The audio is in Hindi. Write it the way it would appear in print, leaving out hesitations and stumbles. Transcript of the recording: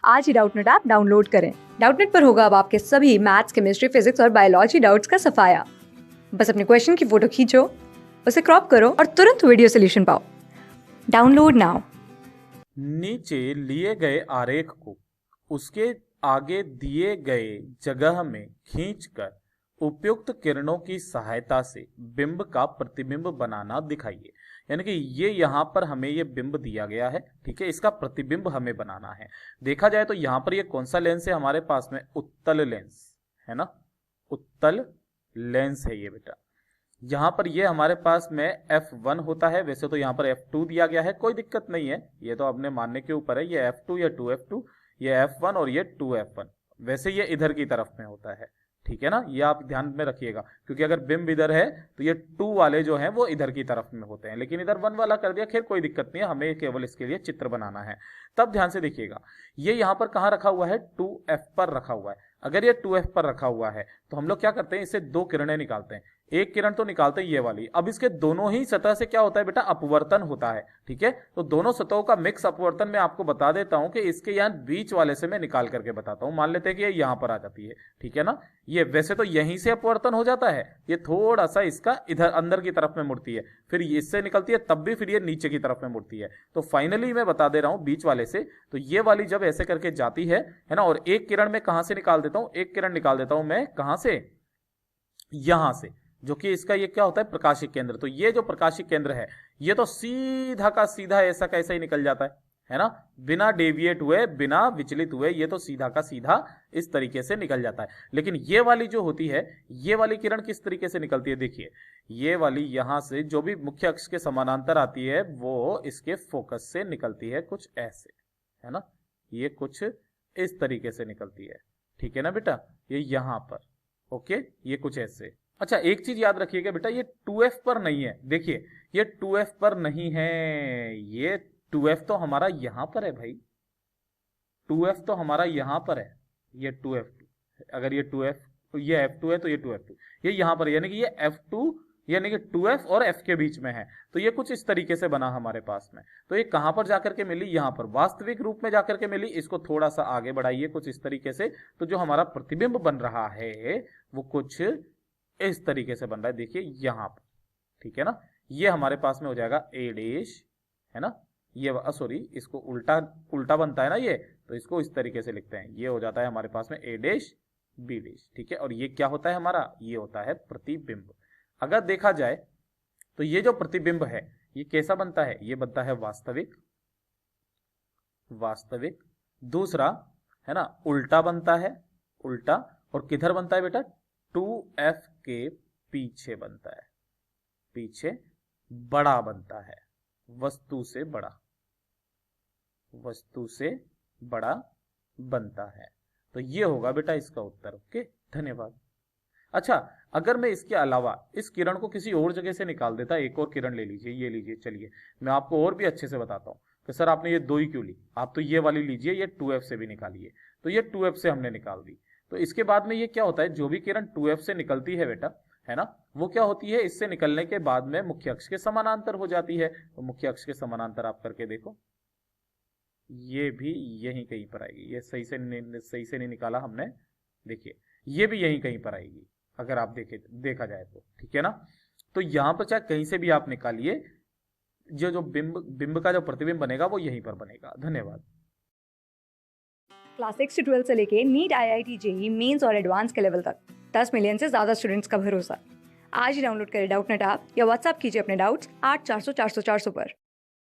आज ही डाउटनेट ऐप डाउनलोड करें। डाउटनेट पर होगा अब आपके सभी मैथ्स, केमिस्ट्री, फिजिक्स और बायोलॉजी डाउट्स का सफाया। बस अपने क्वेश्चन की फोटो खींचो, उसे क्रॉप करो और तुरंत वीडियो सोल्यूशन पाओ। Download now. नीचे लिए गए आरेख को उसके आगे दिए गए जगह में खींचकर उपयुक्त किरणों की सहायता से बिंब का प्रतिबिंब बनाना दिखाइए। यानी कि ये यहाँ पर हमें ये बिंब दिया गया है, ठीक है, इसका प्रतिबिंब हमें बनाना है। देखा जाए तो यहाँ पर ये कौन सा लेंस है हमारे पास में? उत्तल लेंस है ना, उत्तल लेंस है ये बेटा। यहाँ पर ये हमारे पास में F1 होता है, वैसे तो यहाँ पर F2 दिया गया है, कोई दिक्कत नहीं है, ये तो अपने मानने के ऊपर है। ये F2 या 2F2, ये F1 और ये 2F1। वैसे ये इधर की तरफ में होता है, ठीक है ना, ये आप ध्यान में रखिएगा, क्योंकि अगर बिंब इधर है तो ये 2 वाले जो हैं वो इधर की तरफ में होते हैं, लेकिन इधर 1 वाला कर दिया, खैर कोई दिक्कत नहीं है, हमें केवल इसके लिए चित्र बनाना है। तब ध्यान से देखिएगा, ये यहाँ पर कहाँ रखा हुआ है? 2F पर रखा हुआ है। अगर ये 2F पर रखा हुआ है तो हम लोग क्या करते हैं, इससे 2 किरणें निकालते हैं। एक किरण तो निकालते हैं ये वाली, अब इसके दोनों ही सतह से क्या होता है बेटा? अपवर्तन होता है, ठीक है। तो दोनों सतहों का मिक्स अपवर्तन मैं आपको बता देता हूं कि इसके यहाँ बीच वाले से मैं निकाल करके बताता हूं। मान लेते हैं कि ये यहां पर आ जाती है, ठीक है ना, ये वैसे तो यहीं से अपवर्तन हो जाता है, ये थोड़ा सा इसका इधर अंदर की तरफ में मुड़ती है, फिर इससे निकलती है, तब भी फिर ये नीचे की तरफ में मुड़ती है। तो फाइनली मैं बता दे रहा हूं बीच वाले से, तो ये वाली जब ऐसे करके जाती है ना, और एक किरण में कहां से निकाल देता हूं? एक किरण निकाल देता हूं मैं कहां से? यहां से, जो कि इसका ये क्या होता है? प्रकाशिक केंद्र। तो ये जो प्रकाशिक केंद्र है ये तो सीधा का सीधा ऐसा कैसा ही निकल जाता है ना, बिना डेविएट हुए, बिना विचलित हुए, ये तो सीधा का सीधा इस तरीके से निकल जाता है। लेकिन ये वाली जो होती है, ये वाली किरण किस तरीके से निकलती है? देखिए, ये वाली यहां से जो भी मुख्य अक्ष के समानांतर आती है वो इसके फोकस से निकलती है, कुछ ऐसे, है ना, ये कुछ इस तरीके से निकलती है, ठीक है ना बेटा, ये यहां पर, ओके, ये कुछ ऐसे। अच्छा, एक चीज याद रखिएगा बेटा, ये 2F पर नहीं है। देखिए, ये 2F पर नहीं है, ये 2F तो हमारा यहां पर है भाई, 2F तो हमारा यहां पर है, ये 2F2। अगर ये 2F, ये F2 है तो ये 2F2, ये यहां पर, यानी कि ये F2, यानी कि 2F और F के बीच में है। तो ये कुछ इस तरीके से बना हमारे पास में। तो ये कहां पर जाकर के मिली? यहां पर वास्तविक रूप में जाकर के मिली। इसको थोड़ा सा आगे बढ़ाइए कुछ इस तरीके से, तो जो हमारा प्रतिबिंब बन रहा है वो कुछ इस तरीके से बन रहा है। देखिए यहां पर, ठीक है ना, ये हमारे पास में हो जाएगा ए डैश, है ना, ये सॉरी, इसको उल्टा उल्टा बनता है ना ये, तो इसको इस तरीके से लिखते हैं, ये हो जाता है हमारे पास में ए डैश बी डैश, ठीक है। और ये क्या होता है हमारा? ये होता है प्रतिबिंब। अगर देखा जाए तो ये जो प्रतिबिंब है ये कैसा बनता है? ये बनता है वास्तविक, वास्तविक। दूसरा है ना, उल्टा बनता है, उल्टा। और किधर बनता है बेटा? 2F के पीछे बनता है, पीछे बड़ा बनता है, वस्तु से बड़ा, वस्तु से बड़ा बनता है। तो ये होगा बेटा इसका उत्तर। ओके, धन्यवाद। अच्छा, अगर मैं इसके अलावा इस किरण को किसी और जगह से निकाल देता, एक और किरण ले लीजिए, ये लीजिए, चलिए मैं आपको और भी अच्छे से बताता हूं कि सर आपने ये 2 ही क्यों ली? आप तो ये वाली लीजिए, ये 2F से भी निकालिए। तो ये 2F से हमने निकाल दी, तो इसके बाद में ये क्या होता है? जो भी किरण 2F से निकलती है बेटा, है ना, वो क्या होती है? इससे निकलने के बाद में मुख्य अक्ष के समानांतर हो जाती है। तो मुख्य अक्ष के समानांतर आप करके देखो, ये भी यहीं कहीं पर आएगी। ये सही से नहीं निकाला हमने, देखिए ये भी यहीं कहीं पर आएगी, अगर आप देखा जाए तो, ठीक है ना। तो यहां पर चाहे कहीं से भी आप निकालिए, जो जो बिंब का जो प्रतिबिंब बनेगा वो यहीं पर बनेगा। धन्यवाद। क्लास 6 से 12 से लेके नीट, IIT, JEE मेंस और एडवांस के लेवल तक 10 मिलियन से ज्यादा स्टूडेंट्स का भरोसा। आज ही डाउनलोड करें डाउटनेट ऐप या व्हाट्सएप कीजिए अपने डाउट्स 8400 400 400 पर।